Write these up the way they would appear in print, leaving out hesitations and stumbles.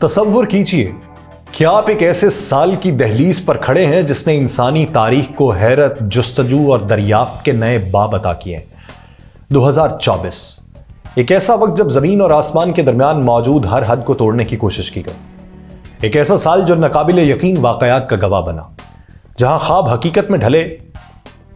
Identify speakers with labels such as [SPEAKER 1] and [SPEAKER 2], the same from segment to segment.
[SPEAKER 1] تصور کیجئے کہ آپ ایک ایسے سال کی دہلیز پر کھڑے ہیں جس نے انسانی تاریخ کو حیرت، جستجو اور دریافت کے نئے باب عطا کیے ہیں۔ 2024 ایک ایسا وقت جب زمین اور آسمان کے درمیان موجود ہر حد کو توڑنے کی کوشش کی گئی۔ ایک ایسا سال جو ناقابل یقین واقعات کا گواہ بنا، جہاں خواب حقیقت میں ڈھلے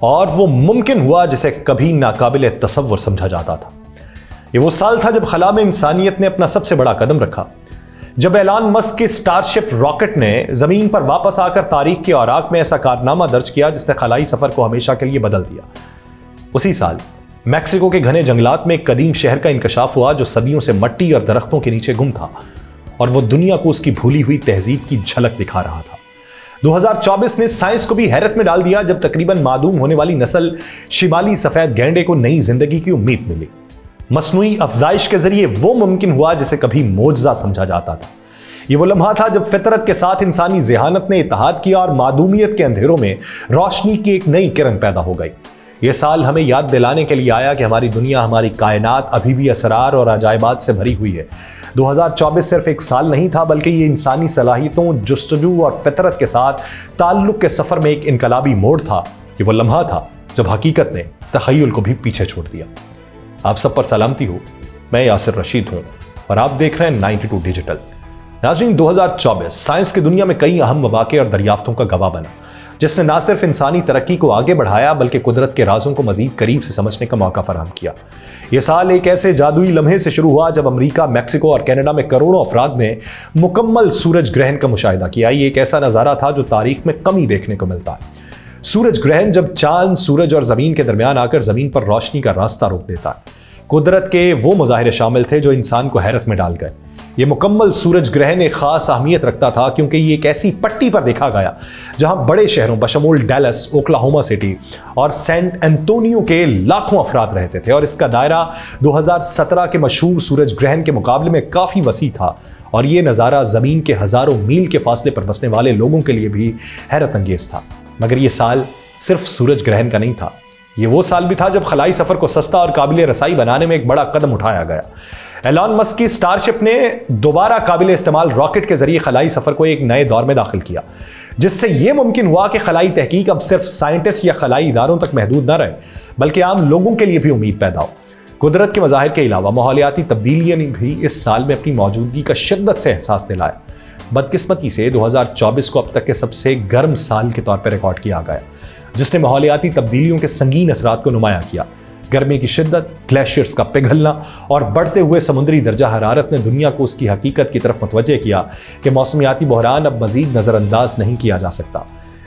[SPEAKER 1] اور وہ ممکن ہوا جسے کبھی ناقابل تصور سمجھا جاتا تھا۔ یہ وہ سال تھا جب خلا میں انسانیت نے اپنا سب سے بڑا قدم رکھا، جب ایلان مسک کے اسٹار شپ راکٹ نے زمین پر واپس آ کر تاریخ کے اوراق میں ایسا کارنامہ درج کیا جس نے خلائی سفر کو ہمیشہ کے لیے بدل دیا۔ اسی سال میکسیکو کے گھنے جنگلات میں ایک قدیم شہر کا انکشاف ہوا جو صدیوں سے مٹی اور درختوں کے نیچے گم تھا، اور وہ دنیا کو اس کی بھولی ہوئی تہذیب کی جھلک دکھا رہا تھا۔ 2024 نے سائنس کو بھی حیرت میں ڈال دیا جب تقریباً معدوم ہونے والی نسل شمالی سفید گینڈے کو نئی زندگی کی امید ملی۔ مصنوعی افزائش کے ذریعے وہ ممکن ہوا جسے کبھی معجزہ سمجھا جاتا تھا۔ یہ وہ لمحہ تھا جب فطرت کے ساتھ انسانی ذہانت نے اتحاد کیا اور معدومیت کے اندھیروں میں روشنی کی ایک نئی کرن پیدا ہو گئی۔ یہ سال ہمیں یاد دلانے کے لیے آیا کہ ہماری دنیا، ہماری کائنات ابھی بھی اسرار اور عجائبات سے بھری ہوئی ہے۔ 2024 صرف ایک سال نہیں تھا، بلکہ یہ انسانی صلاحیتوں، جستجو اور فطرت کے ساتھ تعلق کے سفر میں ایک انقلابی موڑ تھا۔ یہ وہ لمحہ تھا جب حقیقت نے تخیل کو بھی پیچھے چھوڑ دیا۔ آپ سب پر سلامتی ہو، میں یاسر رشید ہوں اور آپ دیکھ رہے ہیں 92 ڈیجیٹل۔ ناظرین، 2024 سائنس کی دنیا میں کئی اہم مواقع اور دریافتوں کا گواہ بنا، جس نے نہ صرف انسانی ترقی کو آگے بڑھایا بلکہ قدرت کے رازوں کو مزید قریب سے سمجھنے کا موقع فراہم کیا۔ یہ سال ایک ایسے جادوئی لمحے سے شروع ہوا جب امریکہ، میکسیکو اور کینیڈا میں کروڑوں افراد نے مکمل سورج گرہن کا مشاہدہ کیا۔ یہ ایک ایسا نظارہ تھا جو تاریخ میں کم ہی دیکھنے کو ملتا ہے۔ سورج گرہن جب چاند، سورج اور زمین کے درمیان آ کر زمین پر روشنی کا راستہ روک دیتا ہے۔ قدرت کے وہ مظاہرے شامل تھے جو انسان کو حیرت میں ڈال گئے۔ یہ مکمل سورج گرہن ایک خاص اہمیت رکھتا تھا کیونکہ یہ ایک ایسی پٹی پر دیکھا گیا جہاں بڑے شہروں بشمول ڈیلس، اوکلاہوما سٹی اور سینٹ انتونیو کے لاکھوں افراد رہتے تھے، اور اس کا دائرہ 2017 کے مشہور سورج گرہن کے مقابلے میں کافی وسیع تھا، اور یہ نظارہ زمین کے ہزاروں میل کے فاصلے پر بسنے والے لوگوں کے لیے بھی حیرت انگیز تھا۔ مگر یہ سال صرف سورج گرہن کا نہیں تھا، یہ وہ سال بھی تھا جب خلائی سفر کو سستا اور قابل رسائی بنانے میں ایک بڑا قدم اٹھایا گیا۔ ایلان مسک کی اسٹار شپ نے دوبارہ قابل استعمال راکٹ کے ذریعے خلائی سفر کو ایک نئے دور میں داخل کیا، جس سے یہ ممکن ہوا کہ خلائی تحقیق اب صرف سائنٹسٹ یا خلائی اداروں تک محدود نہ رہے بلکہ عام لوگوں کے لیے بھی امید پیدا ہو۔ قدرت کے مظاہر کے علاوہ ماحولیاتی تبدیلیاں نے بھی اس سال میں اپنی موجودگی کا شدت سے احساس دلایا۔ بدقسمتی سے 2024 کو اب تک کے سب سے گرم سال کے طور پر ریکارڈ کیا گیا، جس نے ماحولیاتی تبدیلیوں کے سنگین اثرات کو نمایاں کیا۔ گرمی کی شدت، گلیشیئرز کا پگھلنا اور بڑھتے ہوئے سمندری درجہ حرارت نے دنیا کو اس کی حقیقت کی طرف متوجہ کیا کہ موسمیاتی بحران اب مزید نظر انداز نہیں کیا جا سکتا۔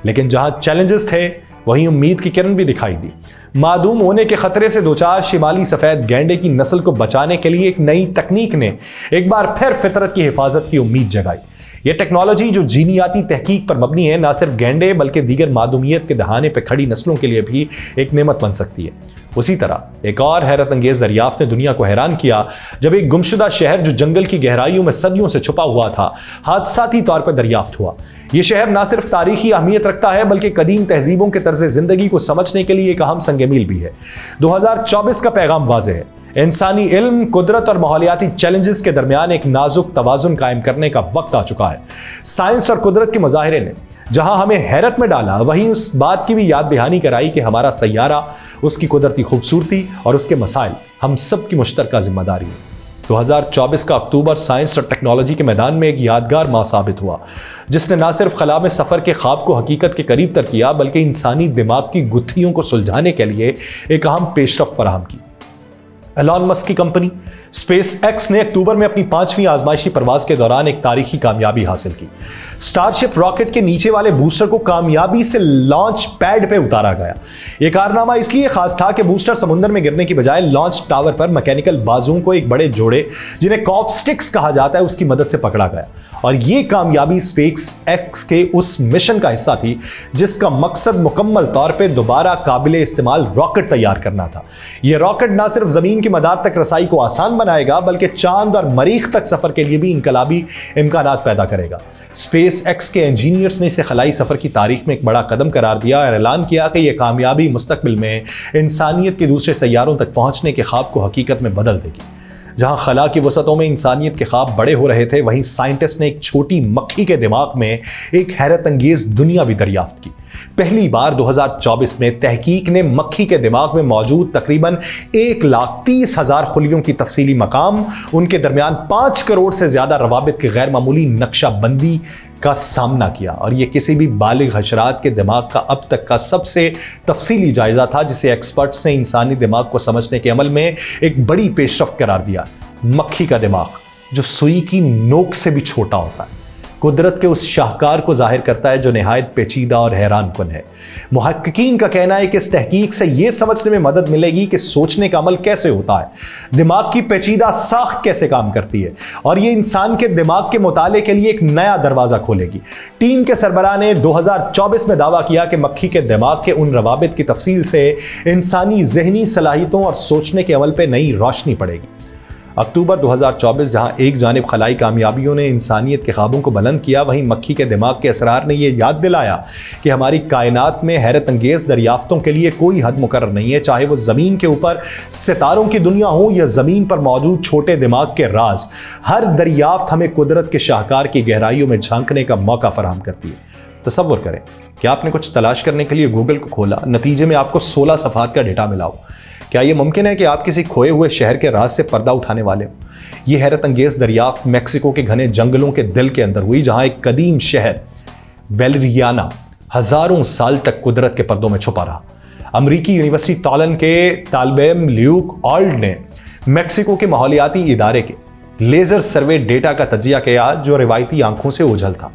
[SPEAKER 1] لیکن جہاں چیلنجز تھے وہیں امید کی کرن بھی دکھائی دی۔ معدوم ہونے کے خطرے سے دوچار شمالی سفید گینڈے کی نسل کو بچانے کے لیے ایک نئی تکنیک نے ایک بار پھر فطرت کی حفاظت کی امید جگائی۔ یہ ٹیکنالوجی جو جینیاتی تحقیق پر مبنی ہے، نہ صرف گینڈے بلکہ دیگر معدومیت کے دہانے پہ کھڑی نسلوں کے لیے بھی ایک نعمت بن سکتی ہے۔ اسی طرح ایک اور حیرت انگیز دریافت نے دنیا کو حیران کیا جب ایک گمشدہ شہر جو جنگل کی گہرائیوں میں صدیوں سے چھپا ہوا تھا، حادثاتی طور پر دریافت ہوا۔ یہ شہر نہ صرف تاریخی اہمیت رکھتا ہے بلکہ قدیم تہذیبوں کے طرز زندگی کو سمجھنے کے لیے ایک اہم سنگ میل بھی ہے۔ 2024 کا پیغام واضح ہے: انسانی علم، قدرت اور ماحولیاتی چیلنجز کے درمیان ایک نازک توازن قائم کرنے کا وقت آ چکا ہے۔ سائنس اور قدرت کے مظاہرے نے جہاں ہمیں حیرت میں ڈالا، وہیں اس بات کی بھی یاد دہانی کرائی کہ ہمارا سیارہ، اس کی قدرتی خوبصورتی اور اس کے مسائل ہم سب کی مشترکہ ذمہ داری ہے۔ 2024 کا اکتوبر سائنس اور ٹیکنالوجی کے میدان میں ایک یادگار ماہ ثابت ہوا، جس نے نہ صرف خلا میں سفر کے خواب کو حقیقت کے قریب تر کیا بلکہ انسانی دماغ کی گتھیوں کو سلجھانے کے لیے ایک اہم پیش رفت فراہم کی۔ ایلان مسک کی کمپنی اسپیس ایکس نے اکتوبر میں اپنی 5ویں آزمائشی پرواز کے دوران ایک تاریخی کامیابی حاصل کی۔ اسٹار شپ راکٹ کے نیچے والے بوسٹر کو کامیابی سے لانچ پیڈ پہ اتارا گیا۔ یہ کارنامہ اس لیے خاص تھا کہ بوسٹر سمندر میں گرنے کی بجائے لانچ ٹاور پر میکینیکل بازوؤں کو ایک بڑے جوڑے، جنہیں کاپ سٹکس کہا جاتا ہے، اس کی مدد سے پکڑا گیا، اور یہ کامیابی اسپیس ایکس کے اس مشن کا حصہ تھی جس کا مقصد مکمل طور پہ دوبارہ قابل استعمال راکٹ تیار کرنا تھا۔ یہ راکٹ نہ صرف زمین کے مدار تک رسائی کو آسان بنائے گا بلکہ چاند اور مریخ تک سفر کے لیے بھی انقلابی امکانات پیدا کرے گا۔ اسپیس ایکس کے انجینئرز نے اسے خلائی سفر کی تاریخ میں ایک بڑا قدم قرار دیا اور اعلان کیا کہ یہ کامیابی مستقبل میں انسانیت کے دوسرے سیاروں تک پہنچنے کے خواب کو حقیقت میں بدل دے گی۔ جہاں خلا کی وسعتوں میں انسانیت کے خواب بڑے ہو رہے تھے، وہیں سائنٹسٹ نے ایک چھوٹی مکھی کے دماغ میں ایک حیرت انگیز دنیا بھی دریافت کی۔ پہلی بار 2024 میں تحقیق نے مکھی کے دماغ میں موجود تقریباً 1,30,000 خلیوں کی تفصیلی مقام، ان کے درمیان 5 کروڑ سے زیادہ روابط کی غیر معمولی نقشہ بندی کا سامنا کیا، اور یہ کسی بھی بالغ حشرات کے دماغ کا اب تک کا سب سے تفصیلی جائزہ تھا، جسے ایکسپرٹس نے انسانی دماغ کو سمجھنے کے عمل میں ایک بڑی پیش رفت قرار دیا۔ مکھی کا دماغ جو سوئی کی نوک سے بھی چھوٹا ہوتا ہے، قدرت کے اس شاہکار کو ظاہر کرتا ہے جو نہایت پیچیدہ اور حیران کن ہے۔ محققین کا کہنا ہے کہ اس تحقیق سے یہ سمجھنے میں مدد ملے گی کہ سوچنے کا عمل کیسے ہوتا ہے، دماغ کی پیچیدہ ساخت کیسے کام کرتی ہے، اور یہ انسان کے دماغ کے مطالعے کے لیے ایک نیا دروازہ کھولے گی۔ ٹیم کے سربراہ نے 2024 میں دعویٰ کیا کہ مکھی کے دماغ کے ان روابط کی تفصیل سے انسانی ذہنی صلاحیتوں اور سوچنے کے عمل پہ نئی روشنی پڑے گی۔ اکتوبر 2024 جہاں ایک جانب خلائی کامیابیوں نے انسانیت کے خوابوں کو بلند کیا، وہیں مکھی کے دماغ کے اسرار نے یہ یاد دلایا کہ ہماری کائنات میں حیرت انگیز دریافتوں کے لیے کوئی حد مقرر نہیں ہے، چاہے وہ زمین کے اوپر ستاروں کی دنیا ہو یا زمین پر موجود چھوٹے دماغ کے راز۔ ہر دریافت ہمیں قدرت کے شاہکار کی گہرائیوں میں جھانکنے کا موقع فراہم کرتی ہے۔ تصور کریں کہ آپ نے کچھ تلاش کرنے کے لیے گوگل کو کھولا، نتیجے میں آپ کو 16 صفحات کا ڈیٹا ملا ہو۔ کیا یہ ممکن ہے کہ آپ کسی کھوئے ہوئے شہر کے راز سے پردہ اٹھانے والے ہوں؟ یہ حیرت انگیز دریافت میکسیکو کے گھنے جنگلوں کے دل کے اندر ہوئی، جہاں ایک قدیم شہر ویلریانا ہزاروں سال تک قدرت کے پردوں میں چھپا رہا۔ امریکی یونیورسٹی تالن کے طالب علم لیوک آلڈ نے میکسیکو کے ماحولیاتی ادارے کے لیزر سروے ڈیٹا کا تجزیہ کیا جو روایتی آنکھوں سے اوجھل تھا،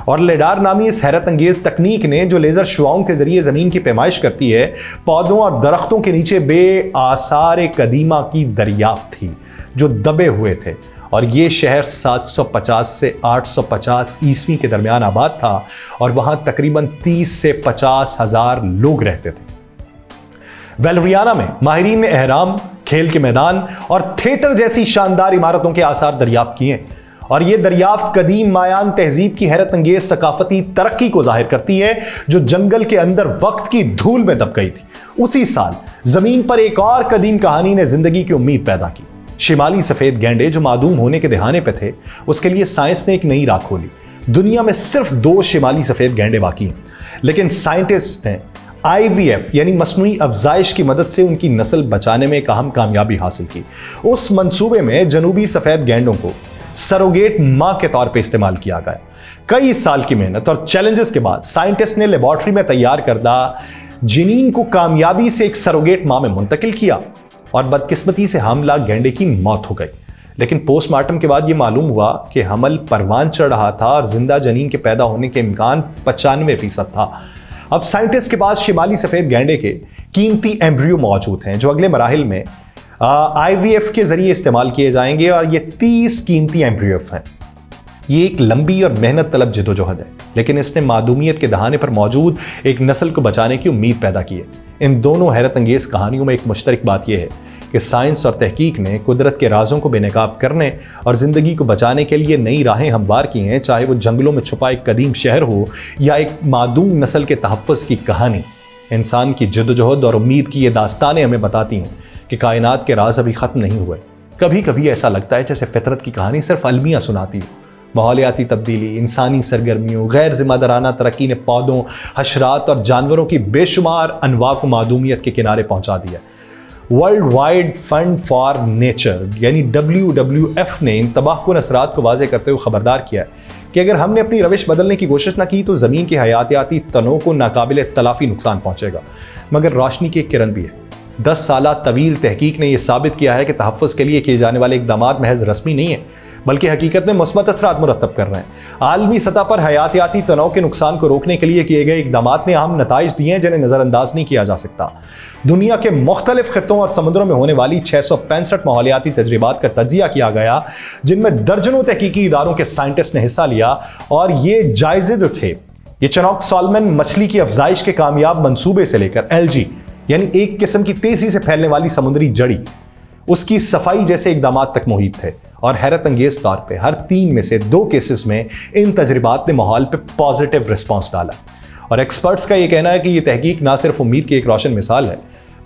[SPEAKER 1] اور لیڈار نامی اس حیرت انگیز تکنیک نے جو لیزر شعاؤں کے ذریعے زمین کی پیمائش کرتی ہے، پودوں اور درختوں کے نیچے بے آثار قدیمہ کی دریافت تھی جو دبے ہوئے تھے، اور یہ شہر 750 سے 850 عیسوی کے درمیان آباد تھا، اور وہاں تقریباً 30 سے 50 ہزار لوگ رہتے تھے۔ ویلریانا میں ماہرین نے اہرام، کھیل کے میدان اور تھیٹر جیسی شاندار عمارتوں کے آثار دریافت کیے، اور یہ دریافت قدیم مایان تہذیب کی حیرت انگیز ثقافتی ترقی کو ظاہر کرتی ہے جو جنگل کے اندر وقت کی دھول میں دب گئی تھی۔ اسی سال زمین پر ایک اور قدیم کہانی نے زندگی کی امید پیدا کی۔ شمالی سفید گینڈے جو معدوم ہونے کے دہانے پہ تھے، اس کے لیے سائنس نے ایک نئی راہ کھولی۔ دنیا میں صرف 2 شمالی سفید گینڈے واقعی ہیں، لیکن سائنٹسٹ نے IVF یعنی مصنوعی افزائش کی مدد سے ان کی نسل بچانے میں ایک اہم کامیابی حاصل کی۔ اس منصوبے میں جنوبی سفید گینڈوں کو سروگیٹ ماں کے طور پہ استعمال کیا گیا۔ کئی سال کی محنت اور چیلنجز کے بعد سائنٹسٹ نے لیبارٹری میں تیار کردہ جنین کو کامیابی سے ایک سروگیٹ ماں میں منتقل کیا، اور بدقسمتی سے حاملہ گینڈے کی موت ہو گئی۔ لیکن پوسٹ مارٹم کے بعد یہ معلوم ہوا کہ حمل پروان چڑھ رہا تھا اور زندہ جنین کے پیدا ہونے کے امکان 95% تھا۔ اب سائنٹسٹ کے پاس شمالی سفید گینڈے کے قیمتی ایمبریو موجود ہیں جو اگلے مراحل میں IVF کے ذریعے استعمال کیے جائیں گے، اور یہ 30 قیمتی ایمبریو ہیں۔ یہ ایک لمبی اور محنت طلب جدوجہد ہے، لیکن اس نے معدومیت کے دہانے پر موجود ایک نسل کو بچانے کی امید پیدا کی ہے۔ ان دونوں حیرت انگیز کہانیوں میں ایک مشترک بات یہ ہے کہ سائنس اور تحقیق نے قدرت کے رازوں کو بے نقاب کرنے اور زندگی کو بچانے کے لیے نئی راہیں ہموار کی ہیں، چاہے وہ جنگلوں میں چھپا ایک قدیم شہر ہو یا ایک معدوم نسل کے تحفظ کی کہانی۔ انسان کی جدوجہد اور امید کی یہ داستانیں ہمیں بتاتی ہیں کہ کائنات کے راز ابھی ختم نہیں ہوئے۔ کبھی کبھی ایسا لگتا ہے جیسے فطرت کی کہانی صرف المیہ سناتی ہو۔ ماحولیاتی تبدیلی، انسانی سرگرمیوں، غیر ذمہ دارانہ ترقی نے پودوں، حشرات اور جانوروں کی بے شمار انواع کو معدومیت کے کنارے پہنچا دیا۔ World Wide Fund for Nature یعنی WWF نے ان تباہ کن اثرات کو واضح کرتے ہوئے خبردار کیا ہے کہ اگر ہم نے اپنی روش بدلنے کی کوشش نہ کی تو زمین کے حیاتیاتی تنوع کو ناقابل تلافی نقصان پہنچے گا۔ مگر روشنی کی ایک کرن بھی ہے۔ 10 سالہ طویل تحقیق نے یہ ثابت کیا ہے کہ تحفظ کے لیے کیے جانے والے اقدامات محض رسمی نہیں ہیں، بلکہ حقیقت میں مثبت اثرات مرتب کر رہے ہیں۔ عالمی سطح پر حیاتیاتی تنوع کے نقصان کو روکنے کے لیے کیے گئے اقدامات نے اہم نتائج دیے ہیں جنہیں نظر انداز نہیں کیا جا سکتا۔ دنیا کے مختلف خطوں اور سمندروں میں ہونے والی 665 ماحولیاتی تجربات کا تجزیہ کیا گیا، جن میں درجنوں تحقیقی اداروں کے سائنٹسٹ نے حصہ لیا، اور یہ جائزے جو تھے یہ چنوک سالمن مچھلی کی افزائش کے کامیاب منصوبے سے لے کر LG یعنی ایک قسم کی تیزی سے پھیلنے والی سمندری جڑی، اس کی صفائی جیسے اقدامات تک محیط تھے۔ اور حیرت انگیز طور پہ ہر 3 میں سے 2 کیسز میں ان تجربات نے ماحول پہ پازیٹیو رسپانس ڈالا۔ اور ایکسپرٹس کا یہ کہنا ہے کہ یہ تحقیق نہ صرف امید کی ایک روشن مثال ہے،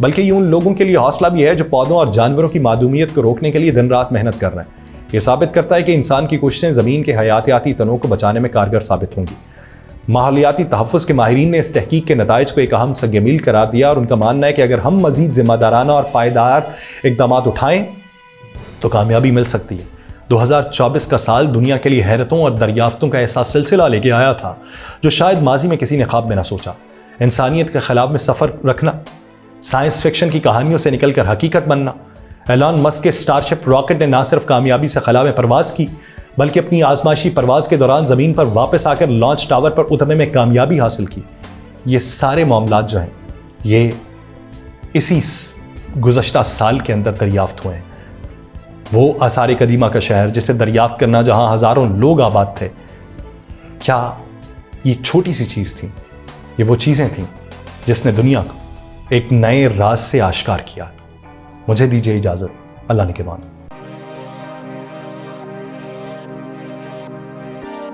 [SPEAKER 1] بلکہ یہ ان لوگوں کے لیے حوصلہ بھی ہے جو پودوں اور جانوروں کی معدومیت کو روکنے کے لیے دن رات محنت کر رہے ہیں۔ یہ ثابت کرتا ہے کہ انسان کی کوششیں زمین کے حیاتیاتی تنوع کو بچانے میں کارگر ثابت ہوں گی۔ ماحولیاتی تحفظ کے ماہرین نے اس تحقیق کے نتائج کو ایک اہم سگ میل قرار دیا اور ان کا ماننا ہے کہ اگر ہم مزید ذمہ دارانہ اور پائیدار اقدامات اٹھائیں تو کامیابی مل سکتی ہے۔ 2024 کا سال دنیا کے لیے حیرتوں اور دریافتوں کا ایسا سلسلہ لے کے آیا تھا جو شاید ماضی میں کسی نے خواب میں نہ سوچا۔ انسانیت کے خلاف میں سفر رکھنا، سائنس فکشن کی کہانیوں سے نکل کر حقیقت بننا۔ ایلان مسک کے اسٹارشپ راکٹ نے نہ صرف کامیابی سے خلا میں پرواز کی بلکہ اپنی آزمائشی پرواز کے دوران زمین پر واپس آ کر لانچ ٹاور پر اترنے میں کامیابی حاصل کی۔ یہ سارے معاملات جو ہیں یہ اسی گزشتہ سال کے اندر دریافت ہوئے ہیں۔ وہ آثار قدیمہ کا شہر جسے دریافت کرنا جہاں ہزاروں لوگ آباد تھے، کیا یہ چھوٹی سی چیز تھی؟ یہ وہ چیزیں تھیں جس نے دنیا کو ایک نئے راز سے آشکار کیا۔ مجھے دیجیے اجازت، اللہ نگہبان۔